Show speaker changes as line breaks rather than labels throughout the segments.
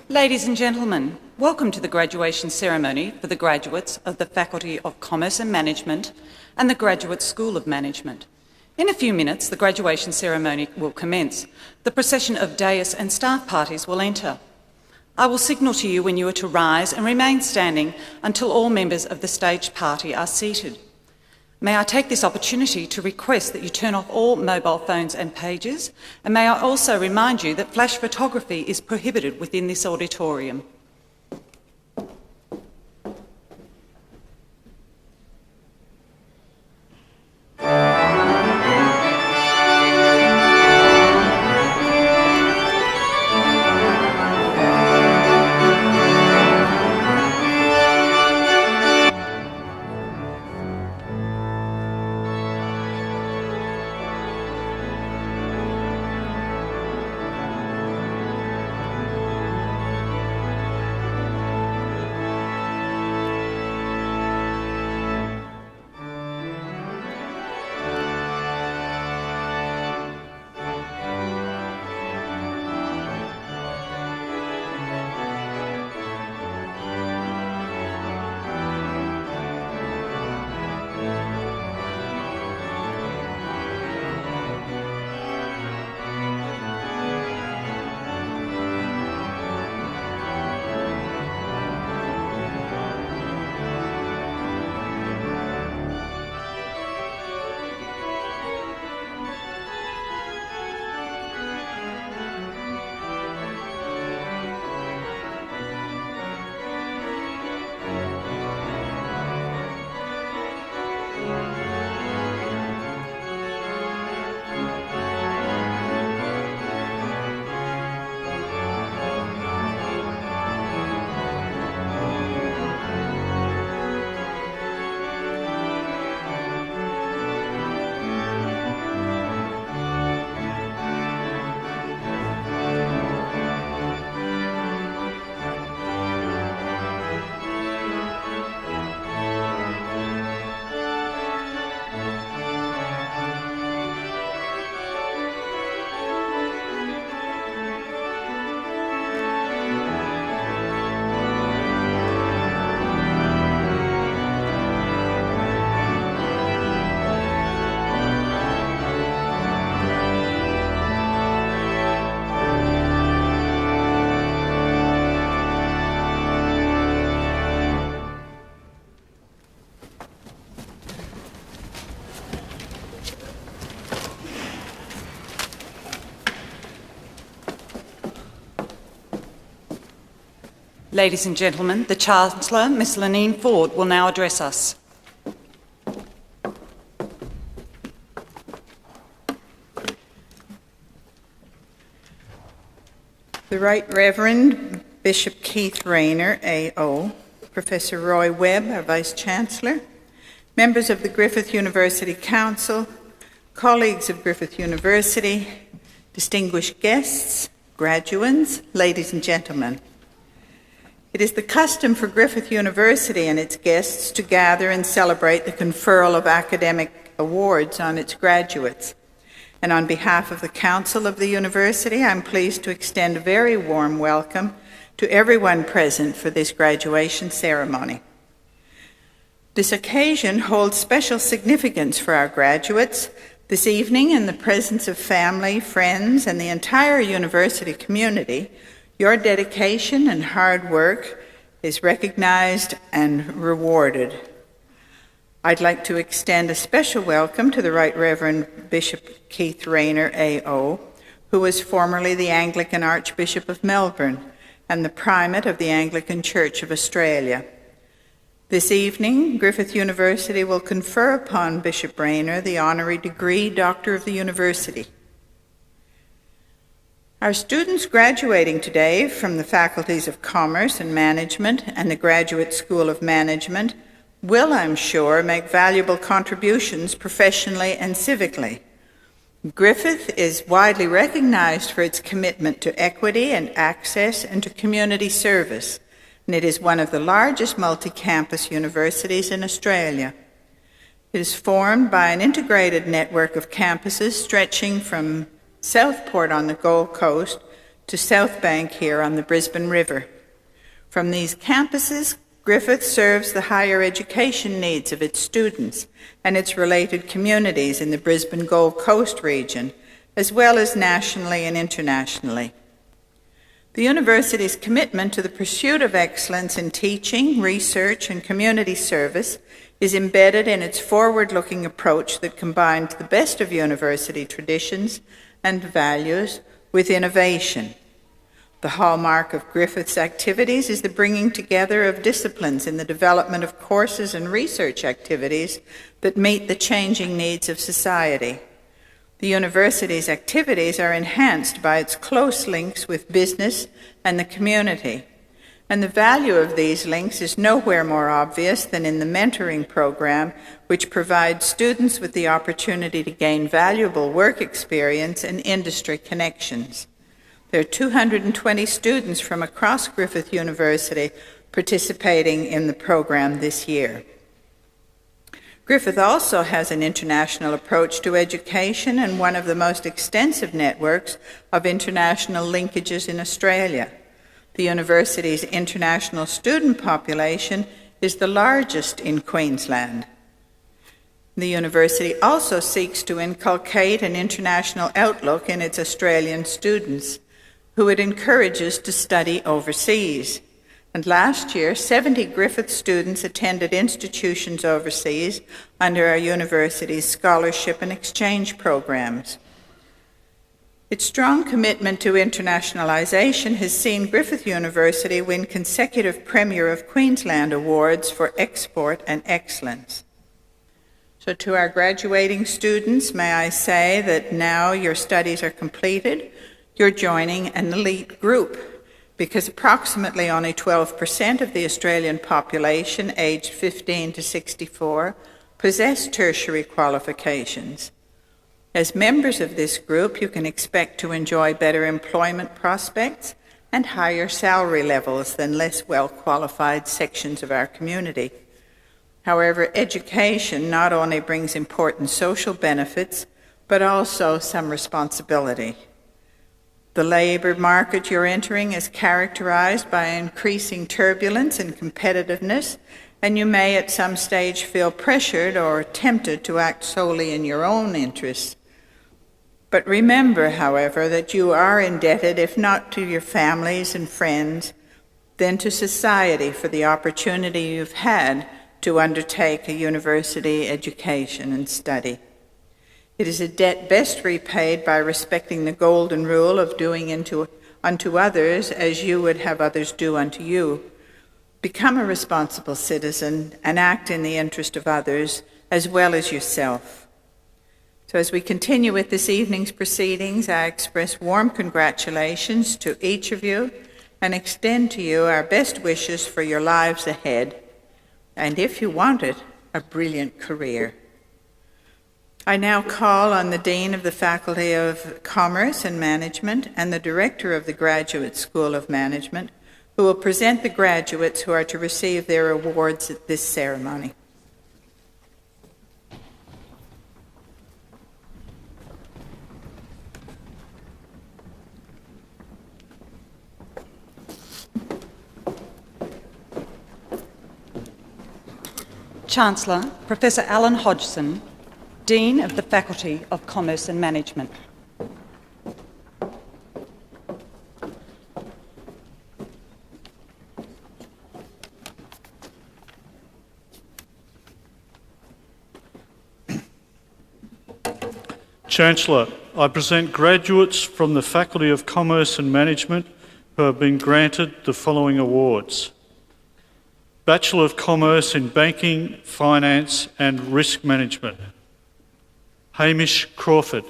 Ladies and gentlemen, welcome to the graduation ceremony for the graduates of the Faculty of Commerce and Management and the Graduate School of Management. In a few minutes, the graduation ceremony will commence. The procession of dais and staff parties will enter. I will signal to you when you are to rise and remain standing until all members of the staged party are seated. May I take this opportunity to request that you turn off all mobile phones and pages, and may I also remind you that flash photography is prohibited within this auditorium. Ladies and gentlemen, the Chancellor, Ms. Lenine Ford, will now address us.
The Right Reverend Bishop Keith Rayner, AO, Professor Roy Webb, our Vice Chancellor, members of the Griffith University Council, colleagues of Griffith University, distinguished guests, graduands, ladies and gentlemen. It is the custom for Griffith University and its guests to gather and celebrate the conferral of academic awards on its graduates. And on behalf of the Council of the University, I'm pleased to extend a very warm welcome to everyone present for this graduation ceremony. This occasion holds special significance for our graduates. This evening, in the presence of family, friends, and the entire university community, your dedication and hard work is recognized and rewarded. I'd like to extend a special welcome to the Right Reverend Bishop Keith Rayner, AO, who was formerly the Anglican Archbishop of Melbourne and the Primate of the Anglican Church of Australia. This evening, Griffith University will confer upon Bishop Rayner the honorary degree Doctor of the University. Our students graduating today from the Faculties of Commerce and Management and the Graduate School of Management will, I'm sure, make valuable contributions professionally and civically. Griffith is widely recognized for its commitment to equity and access and to community service, and it is one of the largest multi-campus universities in Australia. It is formed by an integrated network of campuses stretching from Southport on the Gold Coast to South Bank here on the Brisbane River. From these campuses, Griffith serves the higher education needs of its students and its related communities in the Brisbane Gold Coast region, as well as nationally and internationally. The university's commitment to the pursuit of excellence in teaching, research, and community service is embedded in its forward-looking approach that combines the best of university traditions and values with innovation. The hallmark of Griffith's activities is the bringing together of disciplines in the development of courses and research activities that meet the changing needs of society. The university's activities are enhanced by its close links with business and the community, and the value of these links is nowhere more obvious than in the mentoring program, which provides students with the opportunity to gain valuable work experience and industry connections. There are 220 students from across Griffith University participating in the program this year. Griffith also has an international approach to education and one of the most extensive networks of international linkages in Australia. The university's international student population is the largest in Queensland. The university also seeks to inculcate an international outlook in its Australian students, who it encourages to study overseas. And last year, 70 Griffith students attended institutions overseas under our university's scholarship and exchange programs. Its strong commitment to internationalisation has seen Griffith University win consecutive Premier of Queensland awards for export and excellence. So to our graduating students, may I say that now your studies are completed, you're joining an elite group, because approximately only 12% of the Australian population aged 15 to 64 possess tertiary qualifications. As members of this group, you can expect to enjoy better employment prospects and higher salary levels than less well-qualified sections of our community. However, education not only brings important social benefits, but also some responsibility. The labour market you're entering is characterised by increasing turbulence and competitiveness, and you may at some stage feel pressured or tempted to act solely in your own interests. But remember, however, that you are indebted, if not to your families and friends, then to society for the opportunity you've had to undertake a university education and study. It is a debt best repaid by respecting the golden rule of doing unto others as you would have others do unto you. Become a responsible citizen and act in the interest of others as well as yourself. So as we continue with this evening's proceedings, I express warm congratulations to each of you and extend to you our best wishes for your lives ahead, and if you want it, a brilliant career. I now call on the Dean of the Faculty of Commerce and Management and the Director of the Graduate School of Management, who will present the graduates who are to receive their awards at this ceremony.
Chancellor, Professor Alan Hodgson, Dean of the Faculty of Commerce and Management.
Chancellor, I present graduates from the Faculty of Commerce and Management who have been granted the following awards. Bachelor of Commerce in Banking, Finance and Risk Management, Hamish Crawford.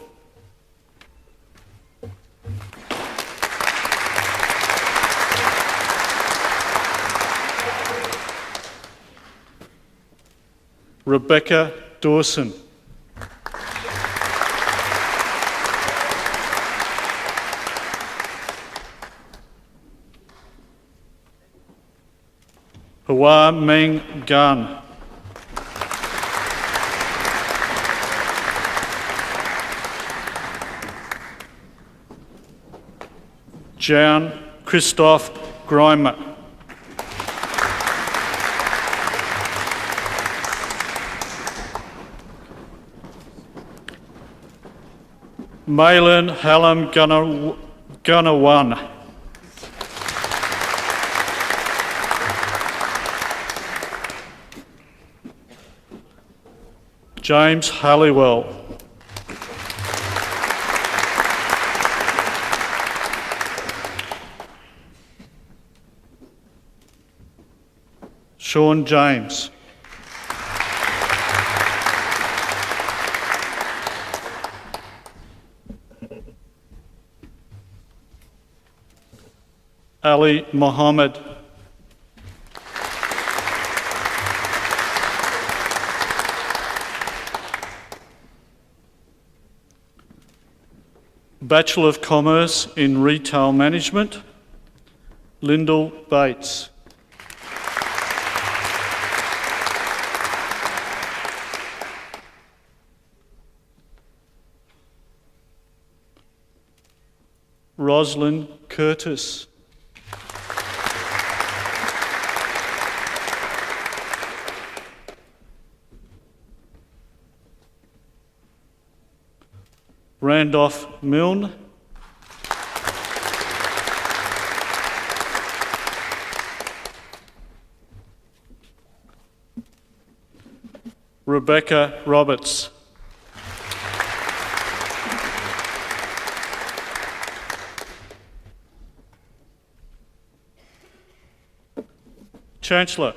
Rebecca Dawson. Hua Meng Gan. Jan Christoph Greimer. Malin Hallam Gunawan. James Halliwell. Sean James. Ali Mohammed. Bachelor of Commerce in Retail Management, Lyndall Bates. Rosalind Curtis. Randolph Milne. Rebecca Roberts. Chancellor,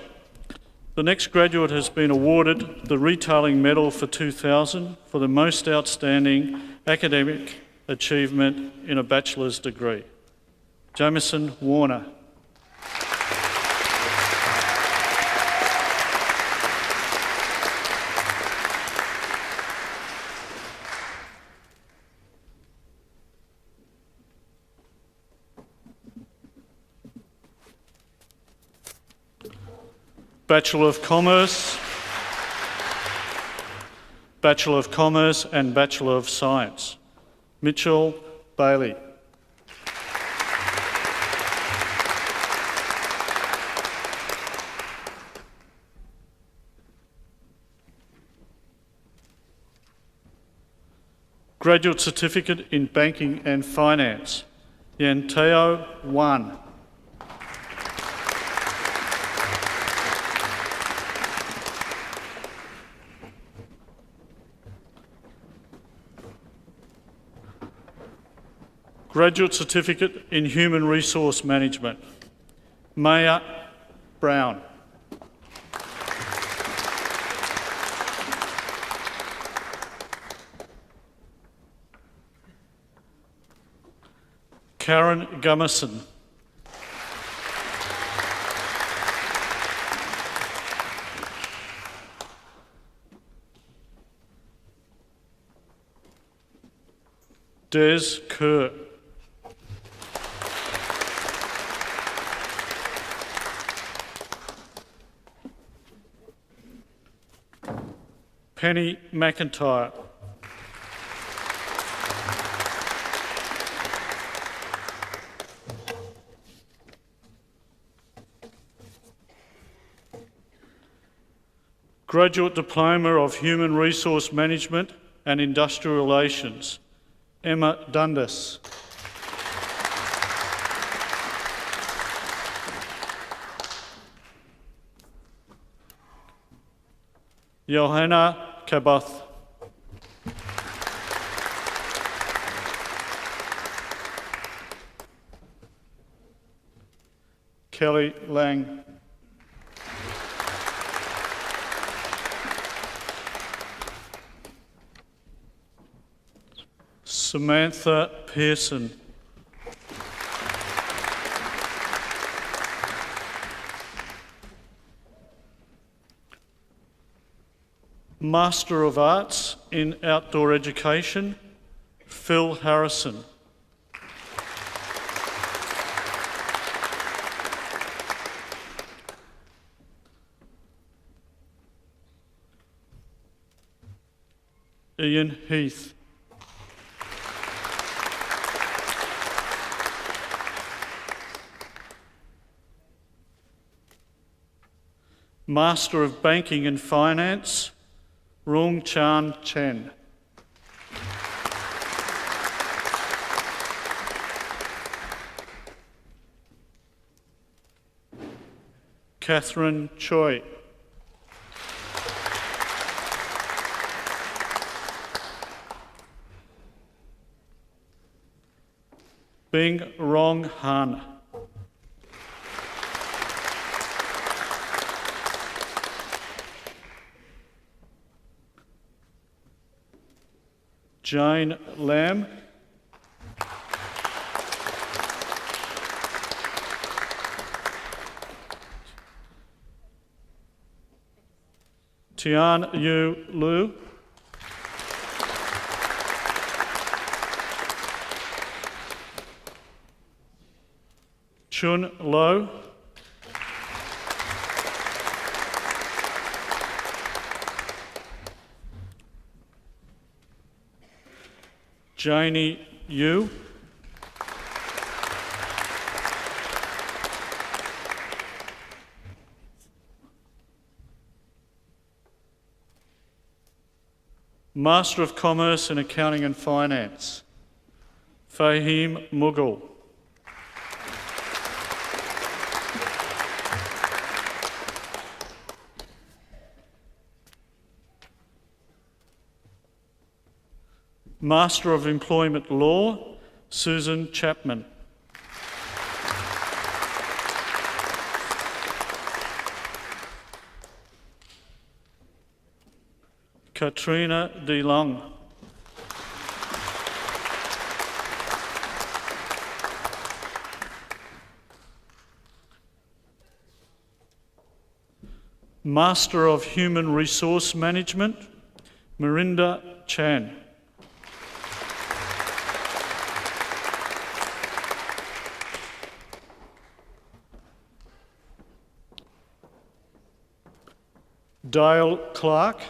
the next graduate has been awarded the Retailing Medal for 2000 for the most outstanding academic achievement in a bachelor's degree. Jamison Warner. Bachelor of Commerce, Bachelor of Commerce and Bachelor of Science, Mitchell Bailey. Graduate Certificate in Banking and Finance, Yanteo Wan. Graduate Certificate in Human Resource Management, Maya Brown. Karen Gummerson. Des Kerr. Penny McIntyre. Graduate Diploma of Human Resource Management and Industrial Relations, Emma Dundas. Johanna Kabath. Kelly Lang. Samantha Pearson. Master of Arts in Outdoor Education, Phil Harrison. Ian Heath. Master of Banking and Finance, Rung Chan Chen. Catherine Choi. Bing Rong Han. Jane Lam. Tian Yu Lu. Chun Lo. Janie Yu. Master of Commerce in Accounting and Finance, Fahim Mughal. Master of Employment Law, Susan Chapman. Katrina De Long. Master of Human Resource Management, Mirinda Chan. Dale Clark.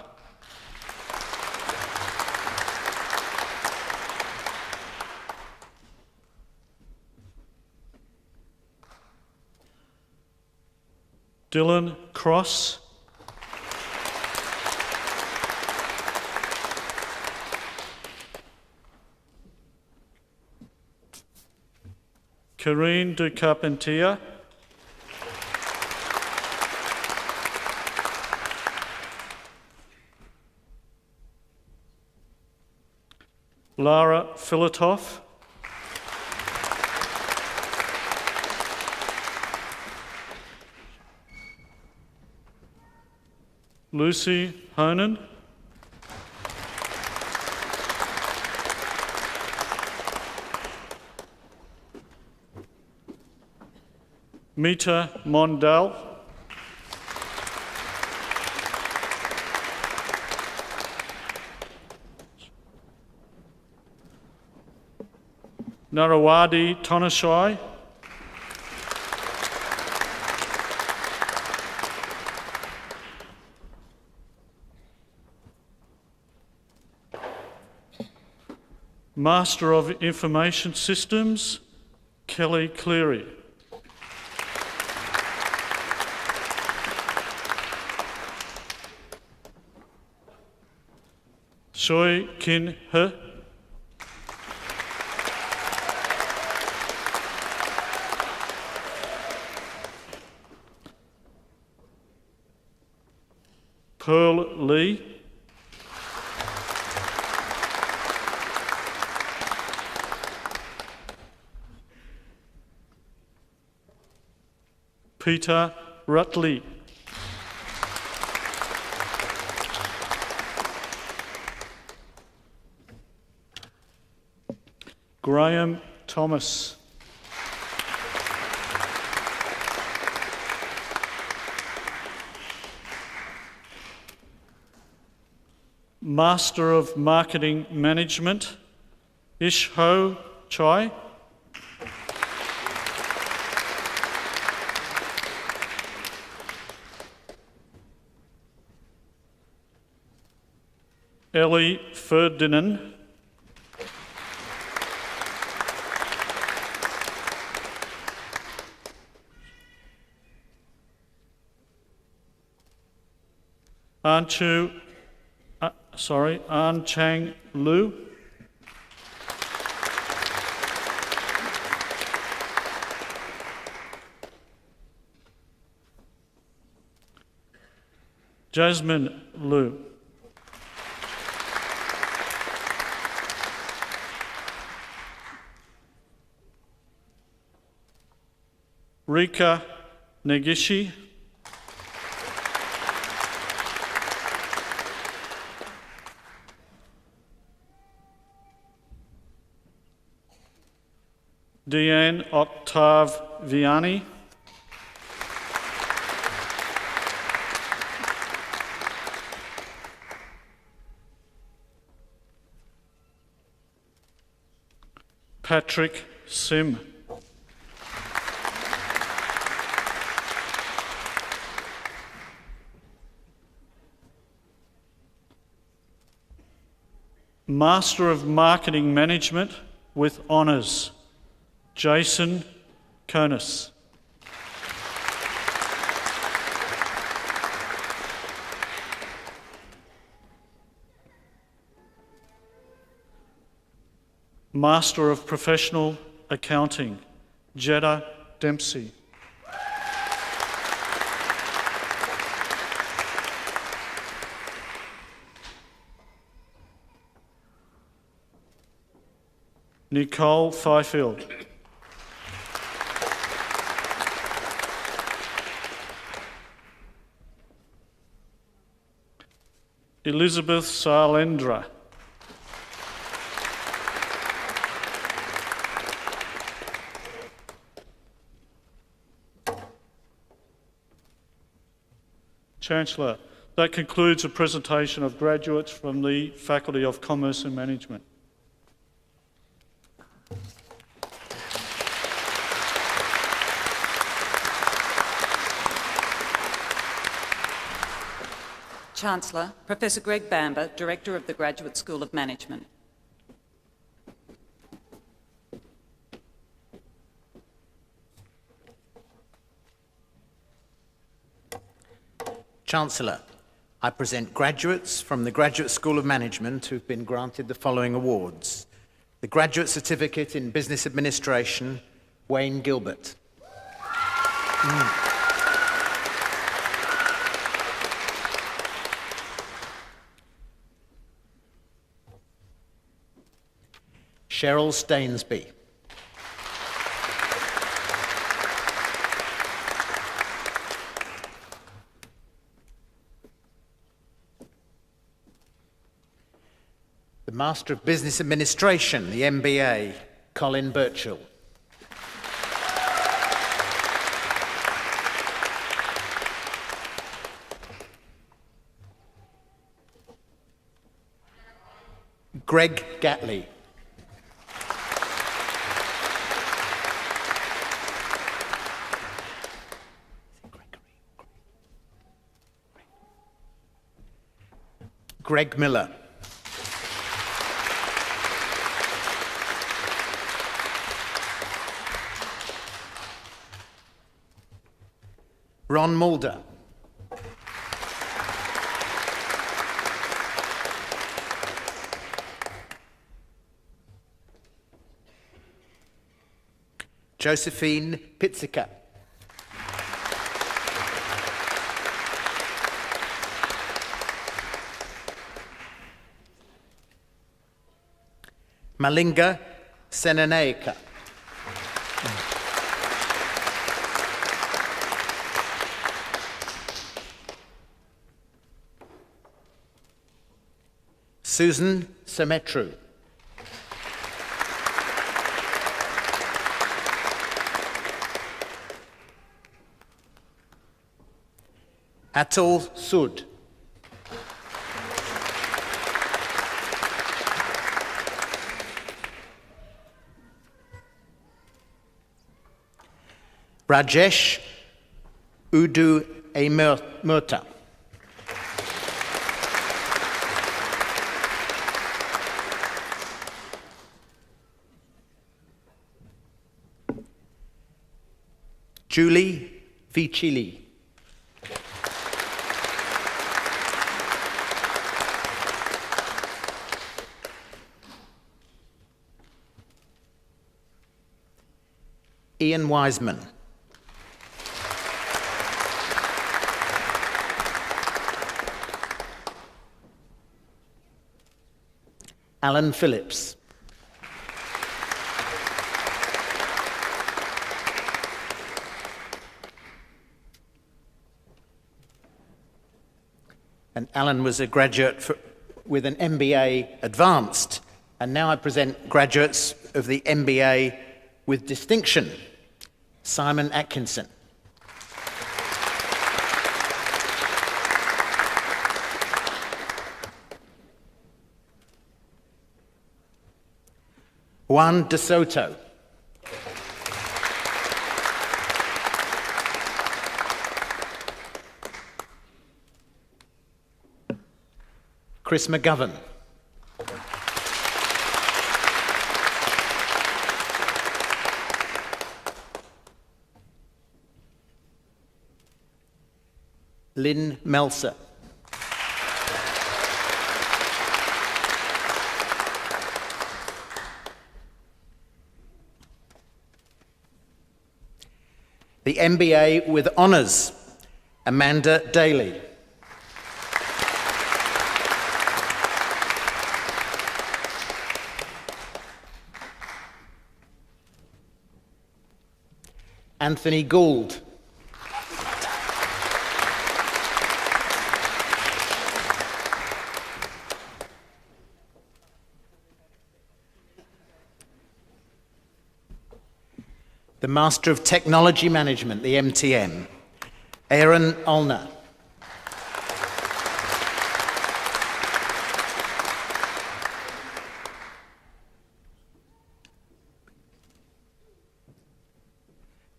Dylan Cross. Karine de Carpentier. Lara Filatoff. Lucy Honan. Mita Mondal. Narawadi Tonashai. Master of Information Systems, Kelly Cleary. Shui Kin He. Pearl Lee. Peter Rutley. Graham Thomas. Master of Marketing Management, Ish Ho Chai. Ellie Ferdinand. An Chang Lu. Jasmine Lu. Rika Negishi. Deanne Octave Vianney. Patrick Sim. Master of Marketing Management with Honours, Jason Konis. Master of Professional Accounting, Jetta Dempsey. Nicole Fifield. Elizabeth Salendra. Chancellor, that concludes a presentation of graduates from the Faculty of Commerce and Management.
Chancellor, Professor Greg Bamber, Director of the Graduate School of Management.
Chancellor, I present graduates from the Graduate School of Management who've been granted the following awards. The Graduate Certificate in Business Administration, Wayne Gilbert. Cheryl Stainsby. The Master of Business Administration, the MBA, Colin Birchall. Greg Gatley. Greg Miller. Ron Mulder. Josephine Pizzica. Malinga Senanaika. Susan Semetru. Atul Sood. Rajesh Udu Murta. Julie Vichili. Ian Wiseman. Alan Phillips. And Alan was a graduate with an MBA Advanced, and now I present graduates of the MBA with distinction. Simon Atkinson. Juan De Soto. Chris McGovern. Lynn Melser. The MBA with honours, Amanda Daly. Anthony Gould. The Master of Technology Management, the MTM, Aaron Olner.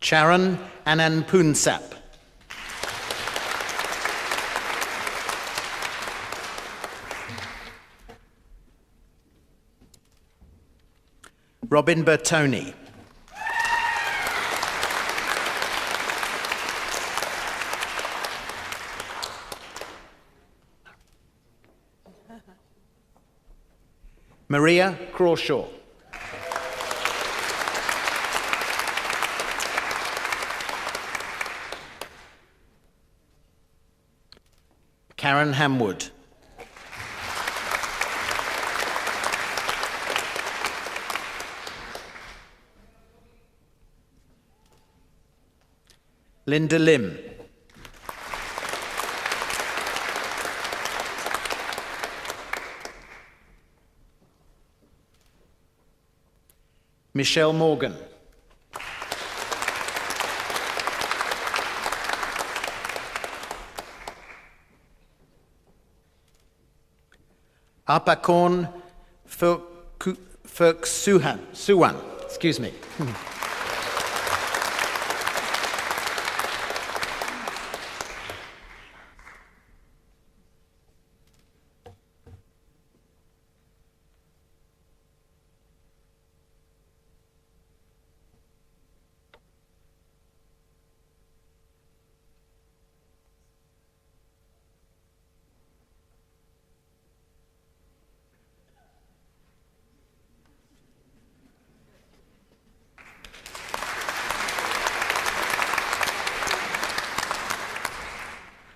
Charan Anandpunsap. Robin Bertoni. Maria Crawshaw. Karen Hamwood. Linda Lim. Michelle Morgan. Apakorn Suwan, excuse me.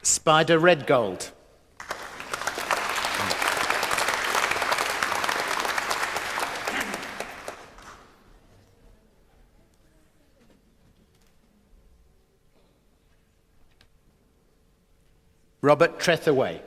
Spider Redgold. Robert Trethaway.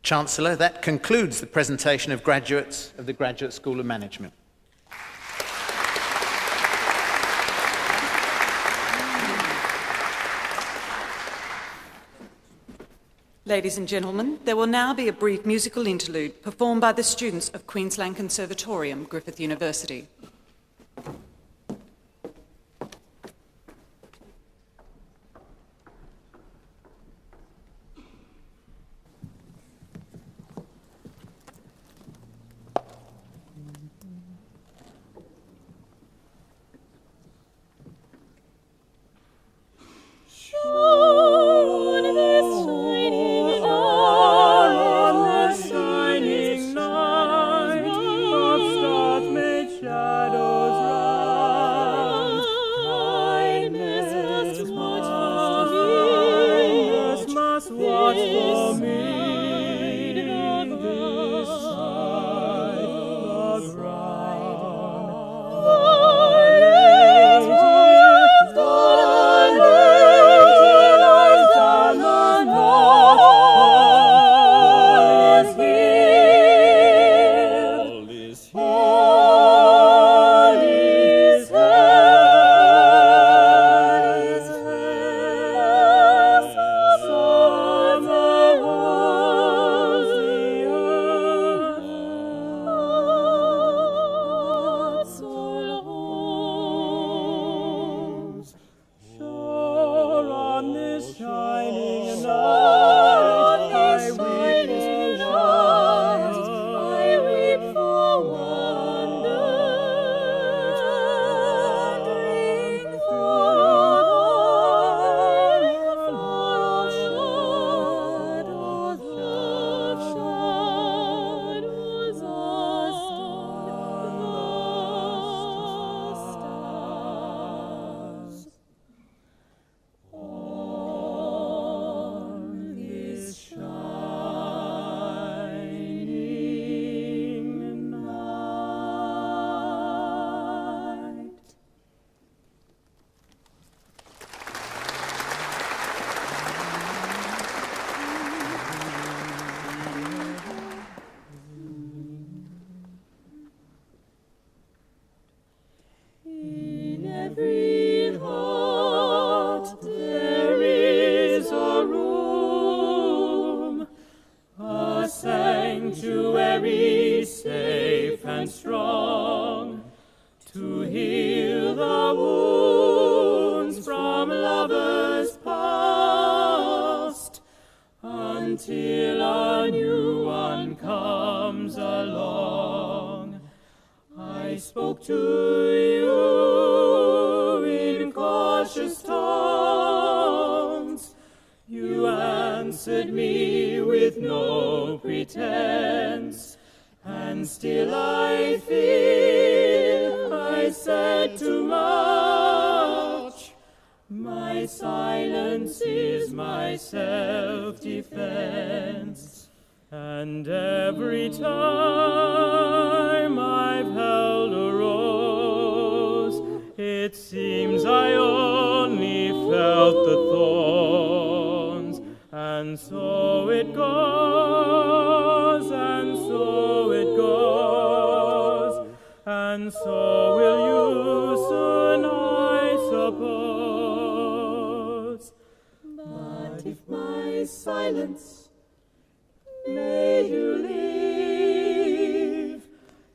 Chancellor, that concludes the presentation of graduates of the Graduate School of Management.
Ladies and gentlemen, there will now be a brief musical interlude performed by the students of Queensland Conservatorium, Griffith University.
sanctuary safe and strong, to heal the wounds from lovers past, until a new one comes along. I spoke to you in cautious tones. You answered me with no pretense, and still I fear I said too much. My silence is my self-defense, and every time I've held a rose, it seems I only felt the thorns. And so it goes, and so it goes, and so will you soon, I suppose. But if my silence made you leave,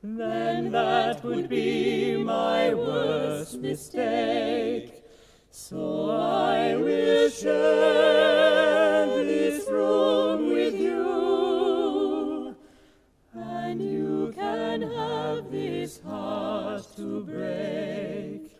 then that would be my worst mistake. So I will share this room with you, and you can have this heart to break.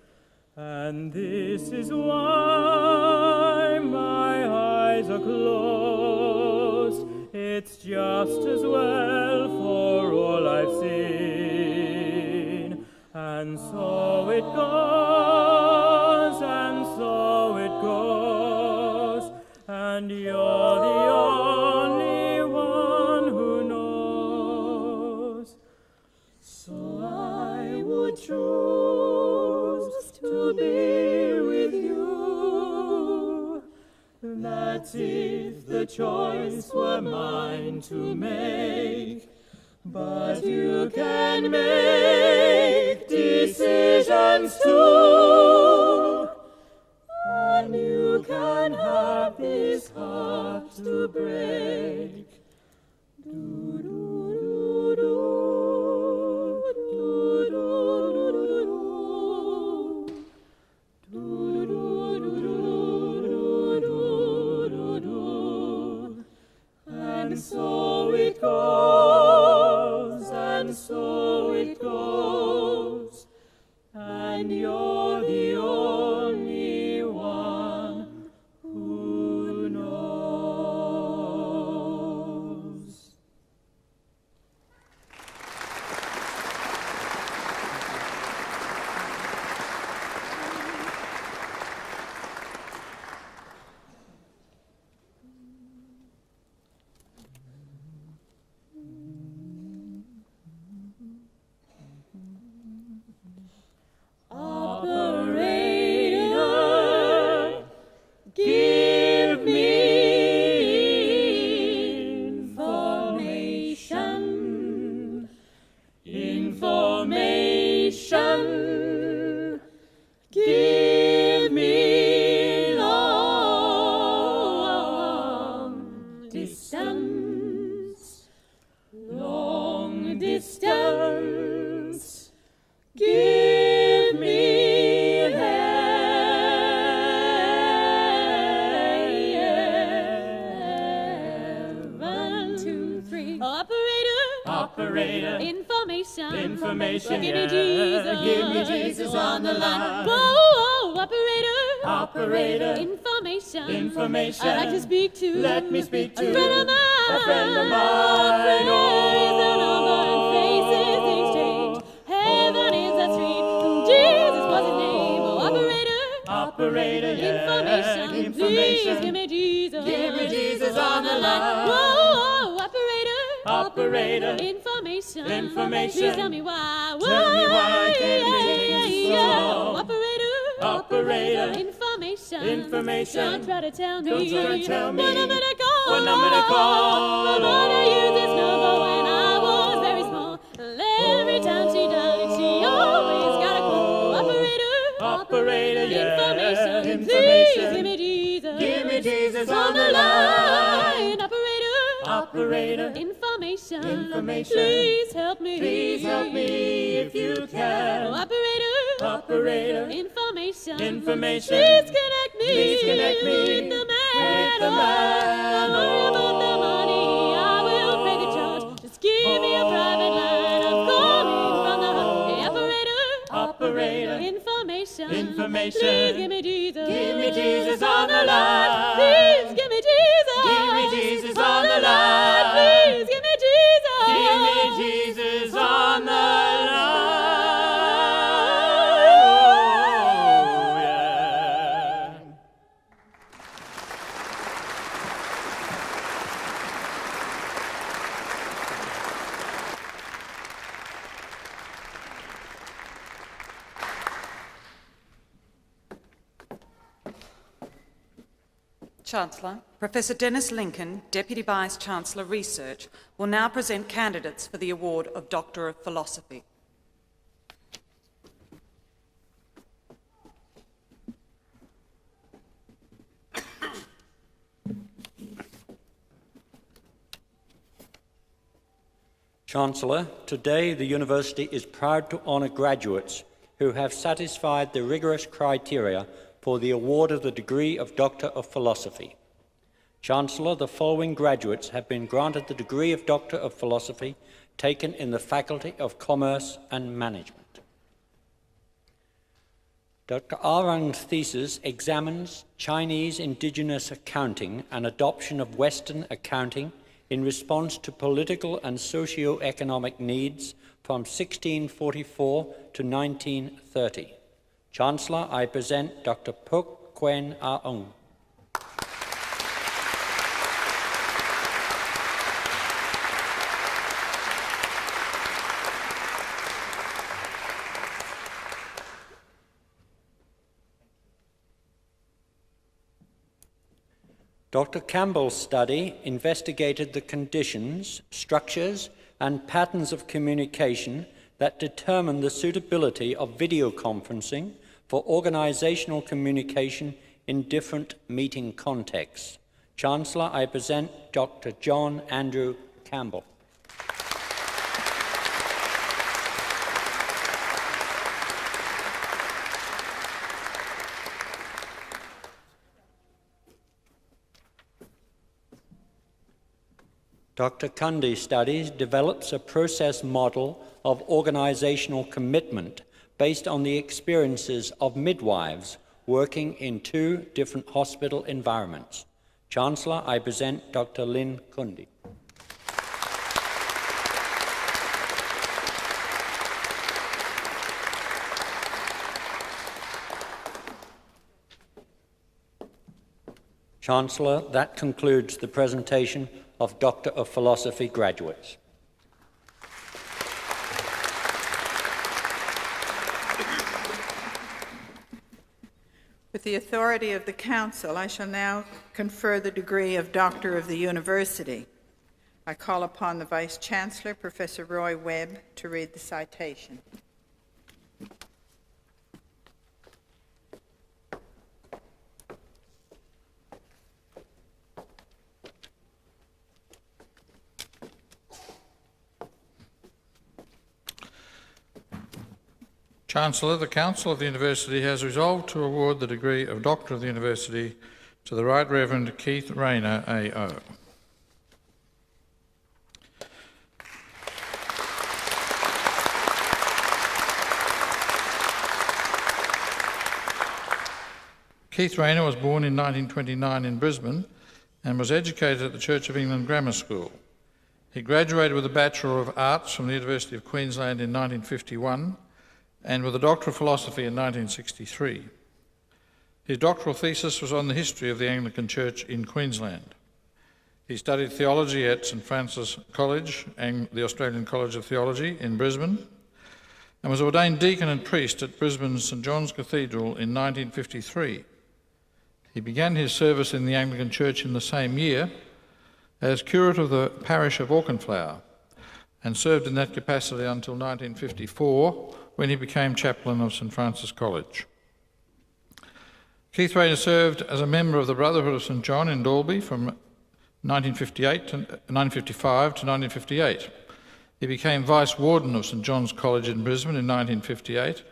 And this is why my eyes are closed. It's just as well for all I've seen. And so it goes, and so it goes, and you're the only one who knows. So I would choose to be with you. That's if the choice were mine to make. But you can make decisions too, and you can have this heart to break. Do, do, do, do, do, do, do, do, do, and so it goes, and so it goes, and you're the only one who knows. Operator, give me information. Information. Give me long distance. Long distance. Give me heaven. 1, 2, 3. Operator. Information. Information. Give me Jesus. Give me Jesus on the line. Whoa, operator. Operator. Information. Information. I'd like to speak to. Let me speak to. A friend of mine. A friend of mine. Praise the number and faces exchange. Heaven is that street. Jesus was his name. Oh, operator. Operator, yeah. Information. Please give me Jesus. Give me Jesus on the line. Whoa, operator. Operator. Information. Information. Please tell me why. Tell me why can't we take so long? Operator. Operator. Information. Information. Don't try to tell me. Don't try to tell me. What number to call? What number to call? I wanna use this number when I was very small. Every time she died, she always got a call. Operator. Operator, yeah. Information. Please give me Jesus. Give me Jesus on the line. Operator. Operator. Information. information.
Information.
Please help me.
Please help me if you can.
Operator.
Operator.
Information.
Information.
Please connect me.
Please connect me
with the man.
with the man.
Don't worry about the money. I will pay the charge. Just give me a private line. I'm calling from the heart. Hey, operator.
Operator.
Information.
Information.
Please give me Jesus.
Give me Jesus on the line.
Please give me Jesus.
Give me Jesus on the line.
Please give me Jesus.
Give me Jesus on the line. Oh, yeah.
Chancellor, Professor Dennis Lincoln, Deputy Vice-Chancellor Research, will now present candidates for the award of Doctor of Philosophy.
Chancellor, today the University is proud to honour graduates who have satisfied the rigorous criteria for the award of the degree of Doctor of Philosophy. Chancellor, the following graduates have been granted the degree of Doctor of Philosophy taken in the Faculty of Commerce and Management. Dr. Arang's thesis examines Chinese indigenous accounting and adoption of Western accounting in response to political and socio-economic needs from 1644 to 1930. Chancellor, I present Dr. Phuc Quen Aung. Dr. Campbell's study investigated the conditions, structures, and patterns of communication that determine the suitability of video conferencing for organizational communication in different meeting contexts. Chancellor, I present Dr. John Andrew Campbell. Dr. Kundi's studies develops a process model of organizational commitment based on the experiences of midwives working in two different hospital environments. Chancellor, I present Dr. Lin Kundi. Chancellor, that concludes the presentation of Doctor of Philosophy graduates.
With the authority of the Council, I shall now confer the degree of Doctor of the University. I call upon the Vice-Chancellor, Professor Roy Webb, to read the citation.
Chancellor, the Council of the University has resolved to award the degree of Doctor of the University to the Right Reverend Keith Rayner, AO. Keith Rayner was born in 1929 in Brisbane and was educated at the Church of England Grammar School. He graduated with a Bachelor of Arts from the University of Queensland in 1951 and with a Doctor of Philosophy in 1963. His doctoral thesis was on the history of the Anglican Church in Queensland. He studied theology at St Francis College and the Australian College of Theology in Brisbane and was ordained deacon and priest at Brisbane's St John's Cathedral in 1953. He began his service in the Anglican Church in the same year as curate of the parish of Auchenflower and served in that capacity until 1954, when he became chaplain of St Francis College. Keith Rayner served as a member of the Brotherhood of St John in Dalby from 1955 to 1958. He became Vice Warden of St John's College in Brisbane in 1958,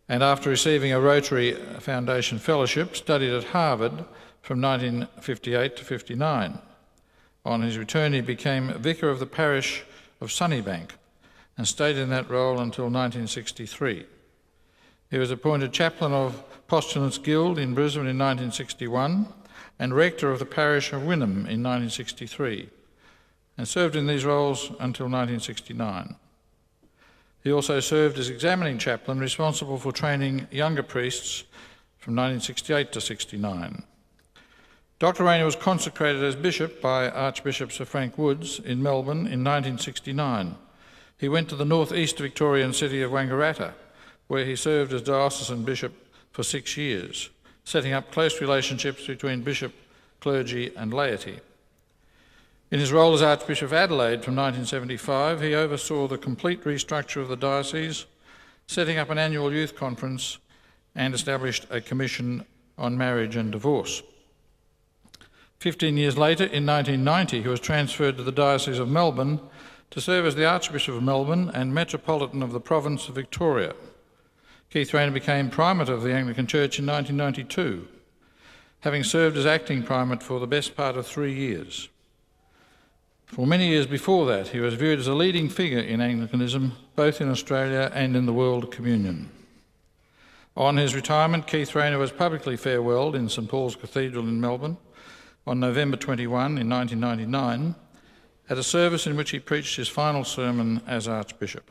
and after receiving a Rotary Foundation Fellowship, studied at Harvard from 1958 to 59. On his return, he became Vicar of the parish of Sunnybank and stayed in that role until 1963. He was appointed Chaplain of Postulants Guild in Brisbane in 1961 and Rector of the parish of Wynnum in 1963, and served in these roles until 1969. He also served as examining chaplain responsible for training younger priests from 1968 to 69. Dr. Rayner was consecrated as bishop by Archbishop Sir Frank Woods in Melbourne in 1969. He went to the northeast Victorian city of Wangaratta, where he served as diocesan bishop for 6 years, setting up close relationships between bishop, clergy and laity. In his role as Archbishop of Adelaide from 1975, he oversaw the complete restructure of the diocese, setting up an annual youth conference and established a commission on marriage and divorce. 15 years later, in 1990, he was transferred to the Diocese of Melbourne to serve as the Archbishop of Melbourne and Metropolitan of the Province of Victoria. Keith Rayner became Primate of the Anglican Church in 1992, having served as acting Primate for the best part of 3 years. For many years before that, he was viewed as a leading figure in Anglicanism, both in Australia and in the World Communion. On his retirement, Keith Rayner was publicly farewelled in St Paul's Cathedral in Melbourne on November 21 in 1999, at a service in which he preached his final sermon as Archbishop.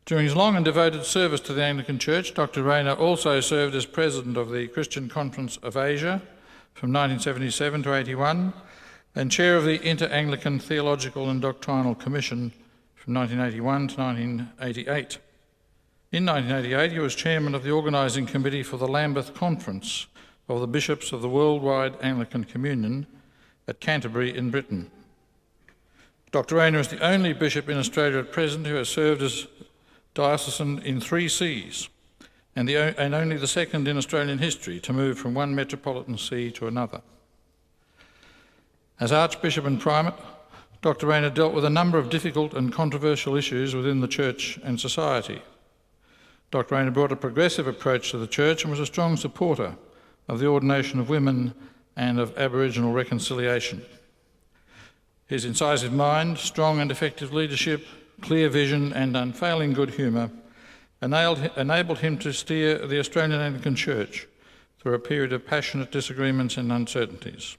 During his long and devoted service to the Anglican Church, Dr. Rayner also served as President of the Christian Conference of Asia from 1977 to 81, and Chair of the Inter-Anglican Theological and Doctrinal Commission from 1981 to 1988. In 1988, he was Chairman of the Organising Committee for the Lambeth Conference of the Bishops of the Worldwide Anglican Communion at Canterbury in Britain. Dr. Rayner is the only bishop in Australia at present who has served as diocesan in 3 sees, and only the second in Australian history to move from one metropolitan see to another. As Archbishop and Primate, Dr. Rayner dealt with a number of difficult and controversial issues within the Church and society. Dr. Rayner brought a progressive approach to the Church and was a strong supporter of the ordination of women and of Aboriginal reconciliation. His incisive mind, strong and effective leadership, clear vision and unfailing good humour enabled him to steer the Australian Anglican Church through a period of passionate disagreements and uncertainties.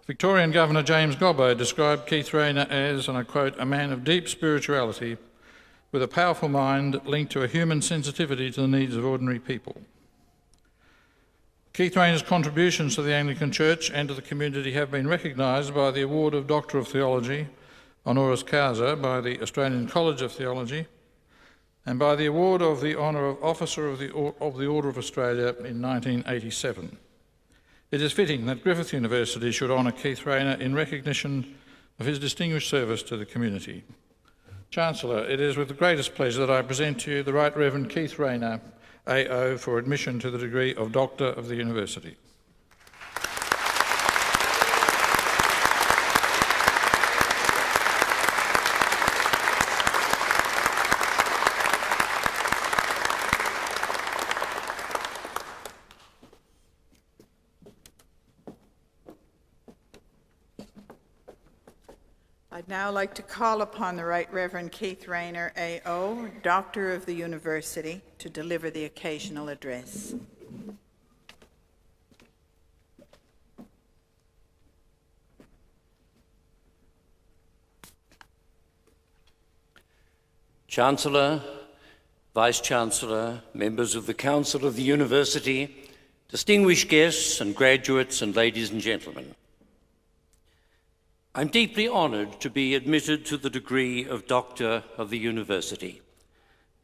Victorian Governor James Gobbo described Keith Rayner as, and I quote, a man of deep spirituality with a powerful mind linked to a human sensitivity to the needs of ordinary people. Keith Rayner's contributions to the Anglican Church and to the community have been recognised by the award of Doctor of Theology, honoris causa, by the Australian College of Theology, and by the award of the honour of Officer of the Order of Australia in 1987. It is fitting that Griffith University should honour Keith Rayner in recognition of his distinguished service to the community. Chancellor, it is with the greatest pleasure that I present to you the Right Reverend Keith Rayner, AO, for admission to the degree of Doctor of the University.
I'd now like to call upon the Right Reverend Keith Rayner, AO, Doctor of the University, to deliver the occasional address.
Chancellor, Vice-Chancellor, members of the Council of the University, distinguished guests and graduates and ladies and gentlemen. I'm deeply honoured to be admitted to the degree of Doctor of the University,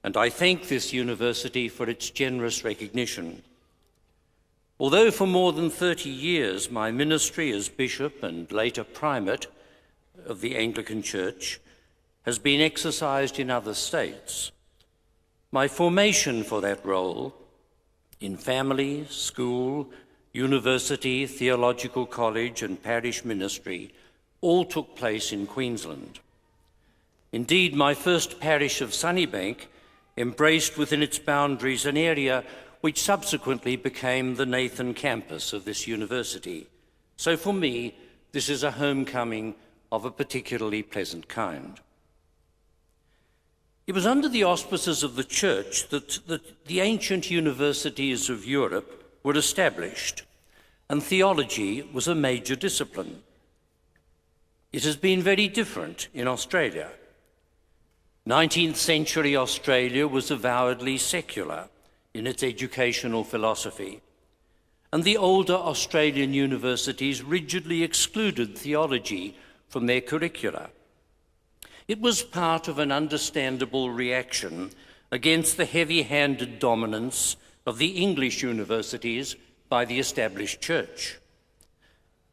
and I thank this university for its generous recognition. Although for more than 30 years my ministry as Bishop and later Primate of the Anglican Church has been exercised in other states, my formation for that role in family, school, university, theological college, and parish ministry all took place in Queensland. Indeed, my first parish of Sunnybank embraced within its boundaries an area which subsequently became the Nathan campus of this university. So for me, this is a homecoming of a particularly pleasant kind. It was under the auspices of the Church that the ancient universities of Europe were established, and theology was a major discipline. It has been very different in Australia. 19th century Australia was avowedly secular in its educational philosophy, and the older Australian universities rigidly excluded theology from their curricula. It was part of an understandable reaction against the heavy-handed dominance of the English universities by the established church.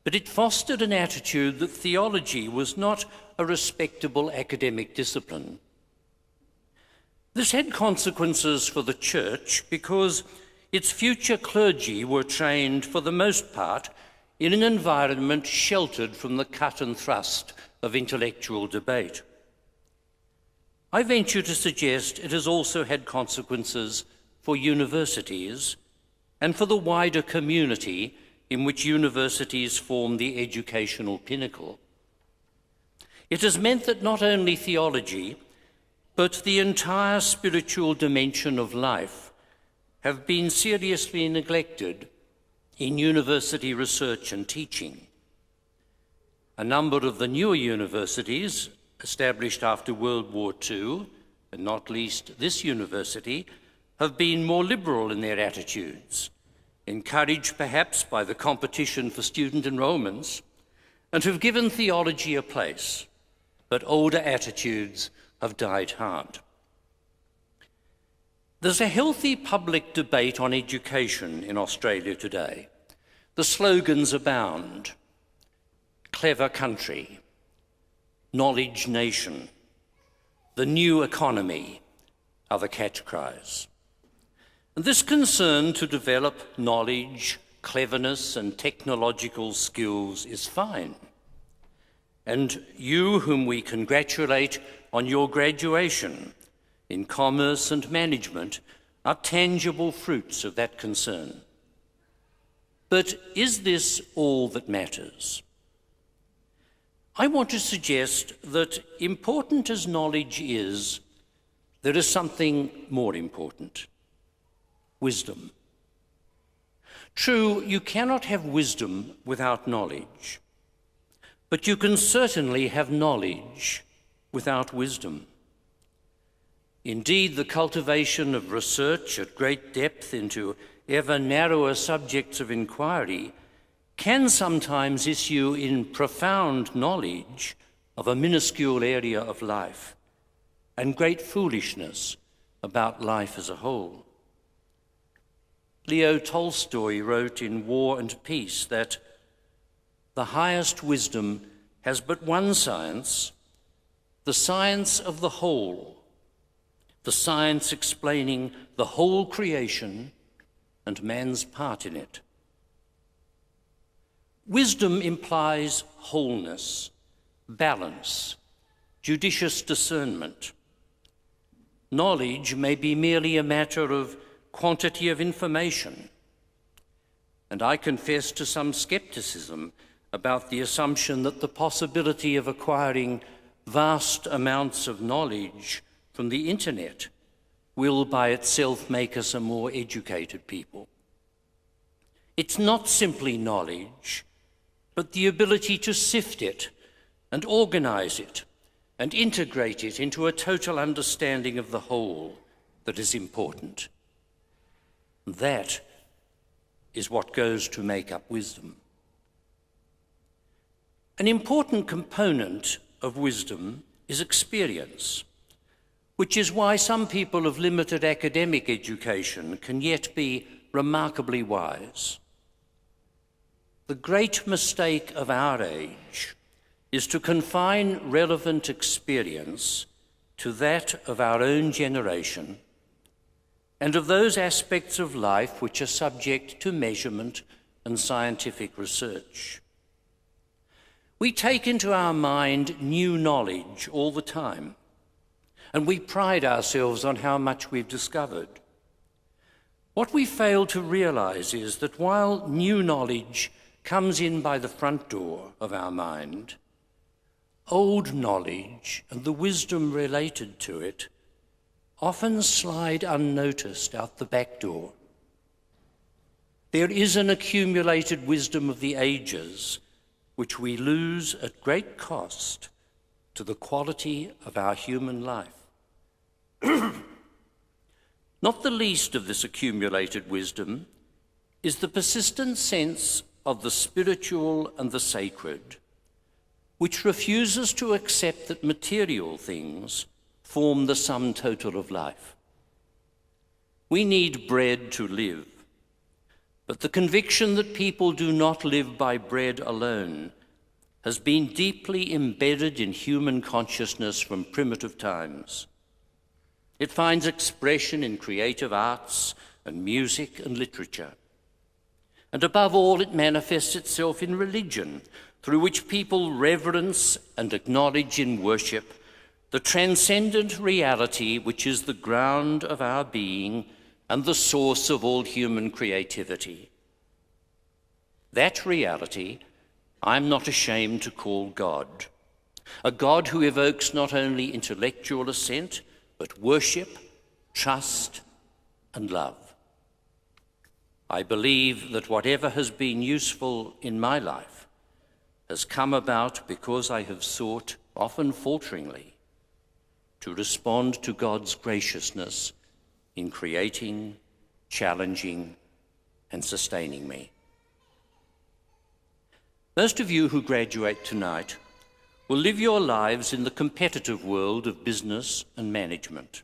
But it fostered an attitude that theology was not a respectable academic discipline. This had consequences for the church because its future clergy were trained, for the most part, in an environment sheltered from the cut and thrust of intellectual debate. I venture to suggest it has also had consequences for universities and for the wider community in which universities form the educational pinnacle. It has meant that not only theology, but the entire spiritual dimension of life have been seriously neglected in university research and teaching. A number of the newer universities, established after World War II, and not least this university, have been more liberal in their attitudes, encouraged perhaps by the competition for student enrolments, and have given theology a place, but older attitudes have died hard. There's a healthy public debate on education in Australia today. The slogans abound: clever country, knowledge nation, the new economy are the catch cries. And this concern to develop knowledge, cleverness, and technological skills is fine. And you, whom we congratulate on your graduation in commerce and management, are tangible fruits of that concern. But is this all that matters? I want to suggest that, important as knowledge is, there is something more important: wisdom. True, you cannot have wisdom without knowledge, but you can certainly have knowledge without wisdom. Indeed, the cultivation of research at great depth into ever narrower subjects of inquiry can sometimes issue in profound knowledge of a minuscule area of life and great foolishness about life as a whole. Leo Tolstoy wrote in War and Peace that the highest wisdom has but one science, the science of the whole, the science explaining the whole creation and man's part in it. Wisdom implies wholeness, balance, judicious discernment. Knowledge may be merely a matter of quantity of information, and I confess to some skepticism about the assumption that the possibility of acquiring vast amounts of knowledge from the internet will by itself make us a more educated people. It's not simply knowledge, but the ability to sift it and organize it and integrate it into a total understanding of the whole that is important. That is what goes to make up wisdom. An important component of wisdom is experience, which is why some people of limited academic education can yet be remarkably wise. The great mistake of our age is to confine relevant experience to that of our own generation and of those aspects of life which are subject to measurement and scientific research. We take into our mind new knowledge all the time, and we pride ourselves on how much we've discovered. What we fail to realize is that while new knowledge comes in by the front door of our mind, old knowledge and the wisdom related to it often slide unnoticed out the back door. There is an accumulated wisdom of the ages which we lose at great cost to the quality of our human life. Not the least of this accumulated wisdom is the persistent sense of the spiritual and the sacred, which refuses to accept that material things form the sum total of life. We need bread to live, but the conviction that people do not live by bread alone has been deeply embedded in human consciousness from primitive times. It finds expression in creative arts and music and literature. And above all, it manifests itself in religion, through which people reverence and acknowledge in worship the transcendent reality which is the ground of our being and the source of all human creativity. That reality I'm not ashamed to call God, a God who evokes not only intellectual assent, but worship, trust, and love. I believe that whatever has been useful in my life has come about because I have sought, often falteringly, to respond to God's graciousness in creating, challenging, and sustaining me. Most of you who graduate tonight will live your lives in the competitive world of business and management.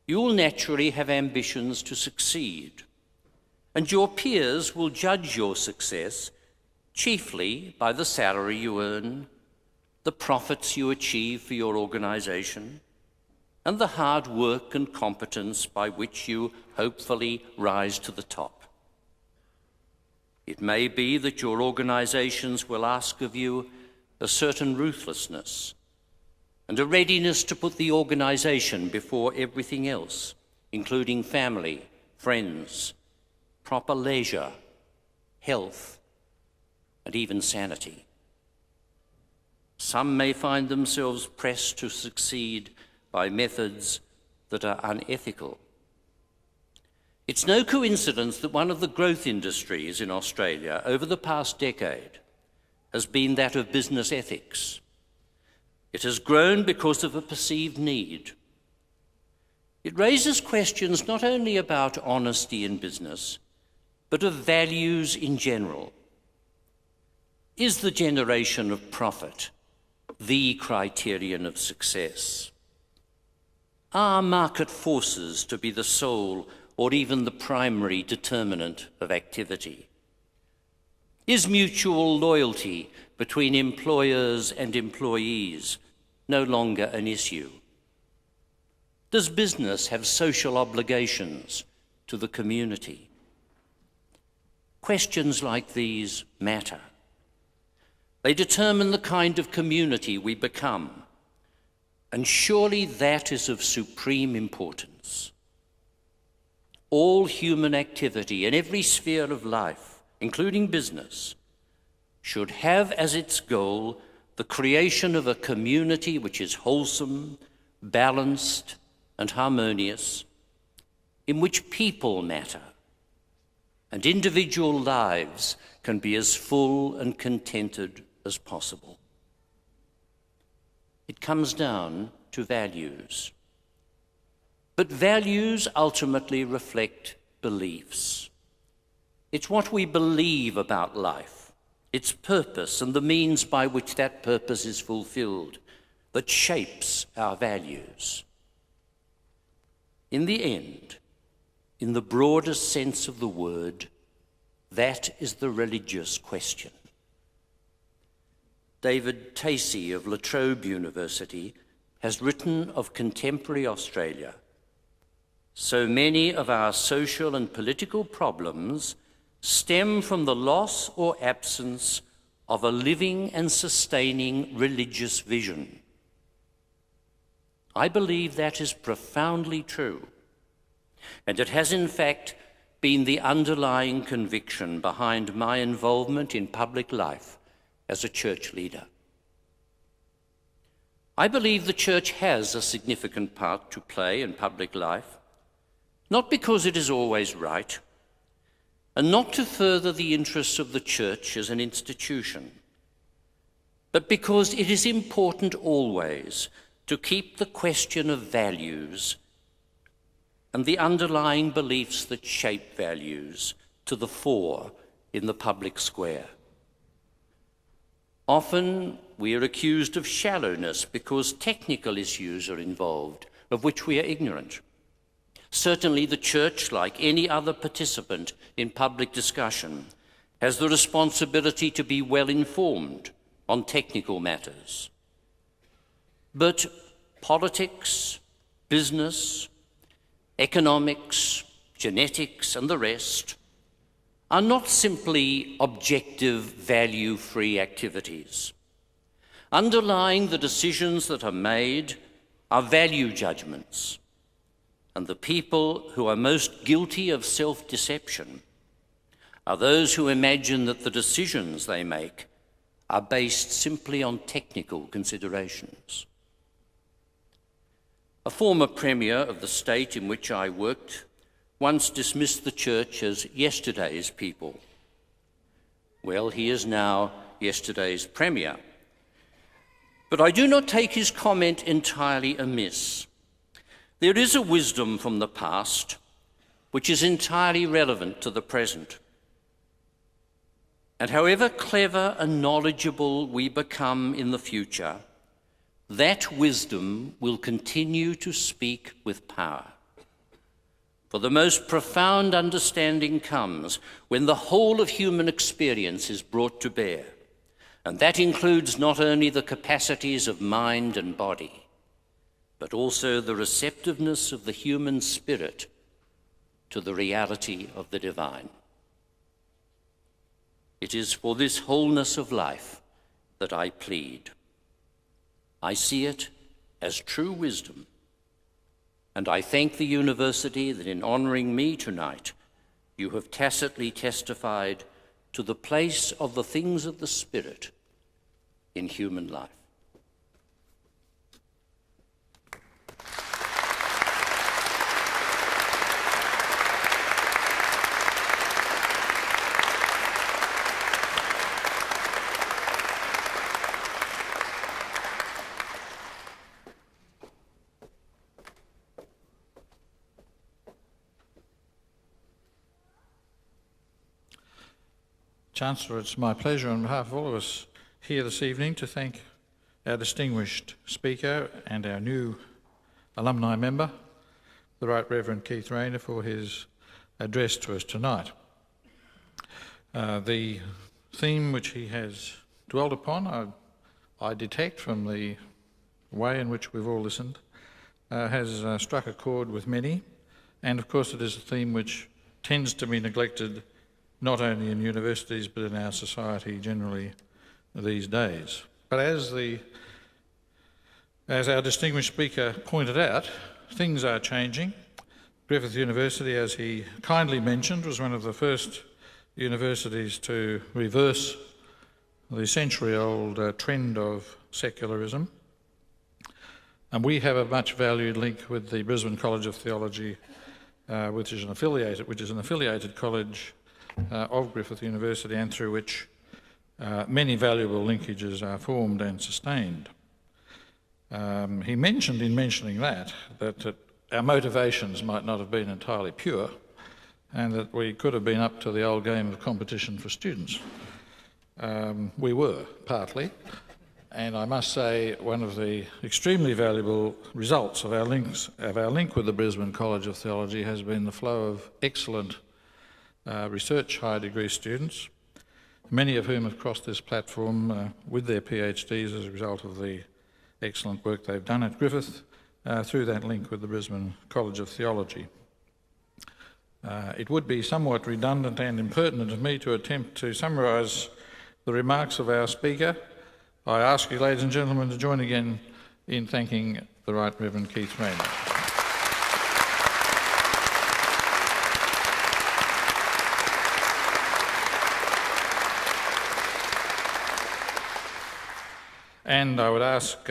You will naturally have ambitions to succeed, and your peers will judge your success chiefly by the salary you earn, the profits you achieve for your organization, and the hard work and competence by which you hopefully rise to the top. It may be that your organizations will ask of you a certain ruthlessness and a readiness to put the organization before everything else, including family, friends, proper leisure, health, and even sanity. Some may find themselves pressed to succeed by methods that are unethical. It's no coincidence that one of the growth industries in Australia over the past decade has been that of business ethics. It has grown because of a perceived need. It raises questions not only about honesty in business, but of values in general. Is the generation of profit the criterion of success? Are market forces to be the sole or even the primary determinant of activity? Is mutual loyalty between employers and employees no longer an issue? Does business have social obligations to the community? Questions like these matter. They determine the kind of community we become, and surely that is of supreme importance. All human activity in every sphere of life, including business, should have as its goal the creation of a community which is wholesome, balanced, and harmonious, in which people matter, and individual lives can be as full and contented as possible. It comes down to values. But values ultimately reflect beliefs. It's what we believe about life, its purpose, and the means by which that purpose is fulfilled that shapes our values. In the end, in the broadest sense of the word, that is the religious question. David Tacey of La Trobe University has written of contemporary Australia, "So many of our social and political problems stem from the loss or absence of a living and sustaining religious vision. I believe that is profoundly true, and it has in fact been the underlying conviction behind my involvement in public life as a church leader. I believe the church has a significant part to play in public life, not because it is always right, and not to further the interests of the church as an institution, but because it is important always to keep the question of values and the underlying beliefs that shape values to the fore in the public square. Often we are accused of shallowness because technical issues are involved, of which we are ignorant. Certainly the church, like any other participant in public discussion, has the responsibility to be well informed on technical matters. But politics, business, economics, genetics, and the rest are not simply objective, value-free activities. Underlying the decisions that are made are value judgments, and the people who are most guilty of self-deception are those who imagine that the decisions they make are based simply on technical considerations. A former premier of the state in which I worked once dismissed the church as yesterday's people. Well, he is now yesterday's premier. But I do not take his comment entirely amiss. There is a wisdom from the past which is entirely relevant to the present. And however clever and knowledgeable we become in the future, that wisdom will continue to speak with power. For the most profound understanding comes when the whole of human experience is brought to bear, and that includes not only the capacities of mind and body, but also the receptiveness of the human spirit to the reality of the divine. It is for this wholeness of life that I plead. I see it as true wisdom, and I thank the university that in honouring me tonight, you have tacitly testified to the place of the things of the Spirit in human life.
Chancellor, it's my pleasure on behalf of all of us here this evening to thank our distinguished speaker and our new alumni member, the Right Reverend Keith Rayner, for his address to us tonight. The theme which he has dwelled upon, I detect from the way in which we've all listened, has struck a chord with many, and of course it is a theme which tends to be neglected not only in universities but in our society generally these days. But as our distinguished speaker pointed out, things are changing. Griffith University, as he kindly mentioned, was one of the first universities to reverse the century-old trend of secularism. And we have a much valued link with the Brisbane College of Theology, which is an affiliated college of Griffith University, and through which many valuable linkages are formed and sustained. He mentioned in mentioning that our motivations might not have been entirely pure, and that we could have been up to the old game of competition for students. We were, partly, and I must say one of the extremely valuable results of our link with the Brisbane College of Theology has been the flow of excellent research higher degree students, many of whom have crossed this platform with their PhDs as a result of the excellent work they've done at Griffith through that link with the Brisbane College of Theology. It would be somewhat redundant and impertinent of me to attempt to summarise the remarks of our speaker. I ask you, ladies and gentlemen, to join again in thanking the Right Reverend Keith Rayner. And I would ask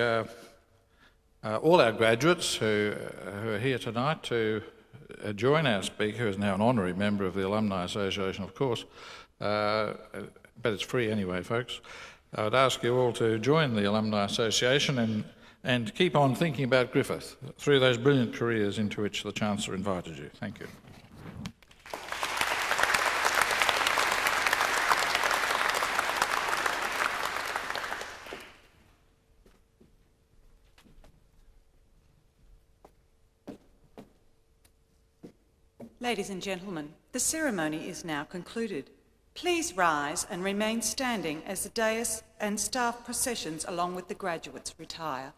all our graduates who are here tonight to join our speaker, who is now an honorary member of the Alumni Association, of course, but it's free anyway, folks. I would ask you all to join the Alumni Association and keep on thinking about Griffith through those brilliant careers into which the Chancellor invited you. Thank you.
Ladies and gentlemen, the ceremony is now concluded. Please rise and remain standing as the dais and staff processions along with the graduates retire.